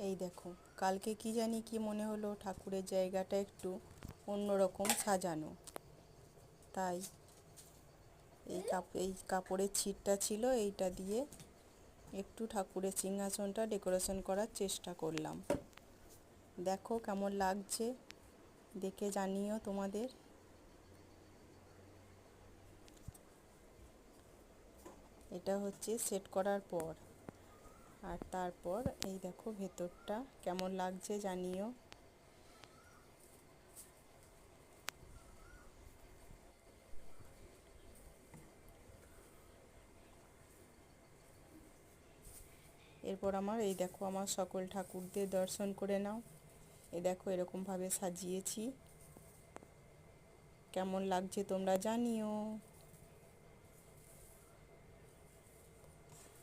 এই দেখো, কালকে কি জানি কি মনে হলো ঠাকুরের জায়গাটা একটু অন্যরকম সাজানো, তাই এই কাপড়ের ছিটটা ছিল, এইটা দিয়ে একটু ঠাকুরের সিংহাসনটা ডেকোরেশন করার চেষ্টা করলাম। দেখো কেমন লাগছে, দেখে জানিও তোমাদের। এটা হচ্ছে সেট করার পর, আর তারপর এই দেখো ভেতরটা কেমন লাগছে জানিও। এরপর এই দেখো আমার সকল ঠাকুরদের দর্শন করে নাও। এই দেখো এরকমভাবে সাজিয়েছি, কেমন লাগছে তোমরা জানিও।